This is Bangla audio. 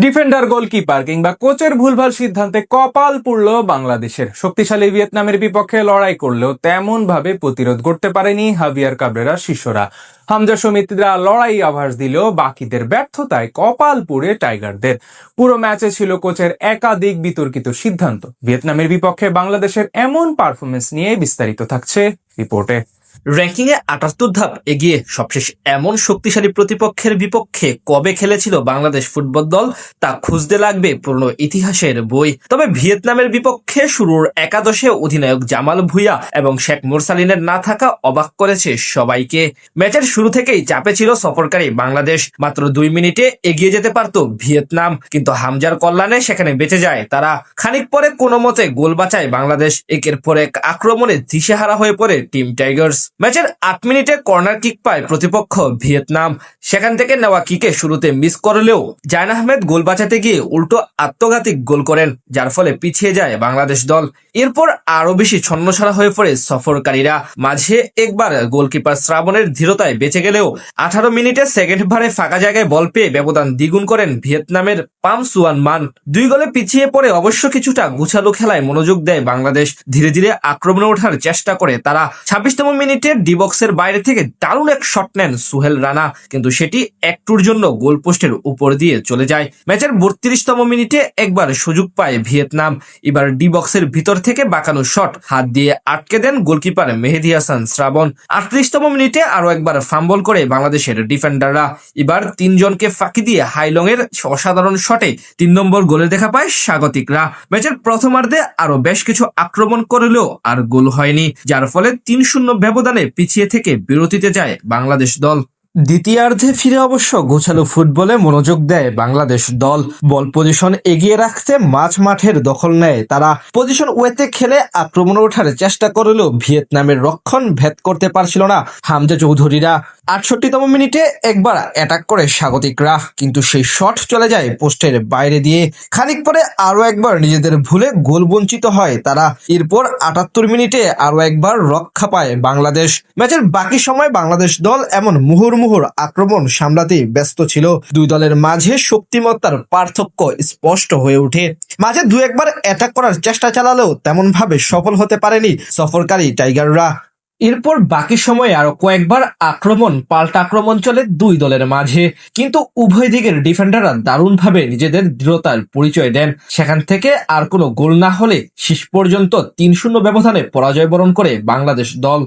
ডিফেন্ডার, গোলকিপার কিংবা কোচের ভুলভাল সিদ্ধান্তে কপাল পুড়ল বাংলাদেশের। শক্তিশালী ভিয়েতনামের বিপক্ষে লড়াই করলেও তেমন ভাবে প্রতিরোধ করতে পারেনি হাভিয়ার কাবরেরার শিষ্যরা। হামজা সমিতিরা লড়াই আভাস দিলেও বাকিদের ব্যর্থতায় কপাল পুড়ে টাইগারদের। পুরো ম্যাচে ছিল কোচের একাধিক বিতর্কিত সিদ্ধান্ত। ভিয়েতনামের বিপক্ষে বাংলাদেশের এমন পারফরমেন্স নিয়ে বিস্তারিত থাকছে রিপোর্টে। র্যাঙ্কিংয়ে ৭৮ ধাপ এগিয়ে সবশেষ এমন শক্তিশালী প্রতিপক্ষের বিপক্ষে কবে খেলেছিল বাংলাদেশ ফুটবল দল তা খুঁজতে লাগবে পুরনো ইতিহাসের বই। তবে ভিয়েতনামের বিপক্ষে শুরুর একাদশে অধিনায়ক জামাল ভুঁইয়া এবং শেখ মুরসালিনের না থাকা অবাক করেছে সবাইকে। ম্যাচের শুরু থেকেই চাপে ছিল সফরকারী বাংলাদেশ। মাত্র ২ মিনিটে এগিয়ে যেতে পারত ভিয়েতনাম, কিন্তু হামজার কল্যাণে সেখানে বেঁচে যায় তারা। খানিক পরে কোনো মতে গোল বাঁচায় বাংলাদেশ। একের পর এক আক্রমণে দিশেহারা হয়ে পড়ে টিম টাইগার্স। ম্যাচের ৮ মিনিটে কর্নার কিক পায় প্রতিপক্ষ ভিয়েতনাম। সেখান থেকে নেওয়া কিকে শুরুতে মিস করলেও জায়ন আহমেদ গোল বাঁচাতে গিয়ে উল্টো আত্মঘাতী গোল করেন, যার ফলে পিছিয়ে যায় বাংলাদেশ দল। এরপর আরো বেশি ছন্নছাড়া হয়ে পড়ে সফরকারীরা। মাঝে একবার গোলকিপার শ্রাবণের ধীরতায় বেঁচে গেলেও ১৮ মিনিটে সেকেন্ড ভারে ফাঁকা জায়গায় বল পেয়ে ব্যবধান দ্বিগুণ করেন ভিয়েতনামের পাম সুয়ান মান। ২ গোলে পিছিয়ে পড়ে অবশ্য কিছুটা গুছালো খেলায় মনোযোগ দেয় বাংলাদেশ। ধীরে ধীরে আক্রমণে ওঠার চেষ্টা করে তারা। ২৬তম মিনিটে ডি বক্সের বাইরে থেকে দারুণ এক শট নেন সুহেল রানা, কিন্তু সেটি একটুর জন্য গোল পোস্টের উপর দিয়ে চলে যায়। ম্যাচের ৩২তম মিনিটে একবার সুযোগ পায় ভিয়েতনাম। এবার ডি বক্সের ভিতর থেকে বাঁকানো শট হাত দিয়ে আটকে দেন গোলকিপার মেহেদী হাসান শ্রাবণ। ৩৮তম মিনিটে আরো একবার ফাম্বল করে বাংলাদেশের ডিফেন্ডাররা। এবার ৩ জনকে ফাঁকি দিয়ে হাইলং এর অসাধারণ শটে ৩ নম্বর গোলের দেখা পায় স্বাগতিকরা। ম্যাচের প্রথমার্ধে আরো বেশ কিছু আক্রমণ করলেও আর গোল হয়নি, যার ফলে ৩-০ ব্যবধানে পিছিয়ে থেকে বিরতিতে যায় বাংলাদেশ দল। দ্বিতীয়ার্ধে ফিরে অবশ্য গোছালো ফুটবলে মনোযোগ দেয় বাংলাদেশ দল। বল পজিশন এগিয়ে রাখতে মাঠের দখল নেয় তারা। পজিশন ওয়েতে খেলে আক্রমণে ওঠার চেষ্টা করলেও ভিয়েতনামের রক্ষণ ভেদ করতে পারছিল না হামজা চৌধুরীরা। ৬৮তম মিনিটে একবার অ্যাটাক করে স্বাগতিকরা, কিন্তু সেই শট চলে যায় পোস্টের বাইরে দিয়ে। খানিক পরে আরো একবার নিজেদের ভুলে গোল বঞ্চিত হয় তারা। এরপর ৭৮ মিনিটে আরো একবার রক্ষা পায় বাংলাদেশ। ম্যাচের বাকি সময় বাংলাদেশ দল এমন মুহুর্মুহুর আক্রমণ সামলাতে ব্যস্ত ছিল। দুই দলের মাঝে শক্তিমত্তার পার্থক্য স্পষ্ট হয়ে ওঠে। মাঝে ২-১বার অ্যাটাক করার চেষ্টা চালালেও তেমন ভাবে সফল হতে পারেনি সফরকারী টাইগাররা। এরপর বাকি সময়ে আরো কয়েকবার পাল্টা আক্রমণ চলে দুই দলের মাঝে, কিন্তু উভয় দিকের ডিফেন্ডাররা দারুণভাবে নিজেদের দৃঢ়তার পরিচয় দেন। সেখান থেকে আর কোনো গোল না হলে শেষ পর্যন্ত ৩-০ ব্যবধানে পরাজয় বরণ করে বাংলাদেশ দল।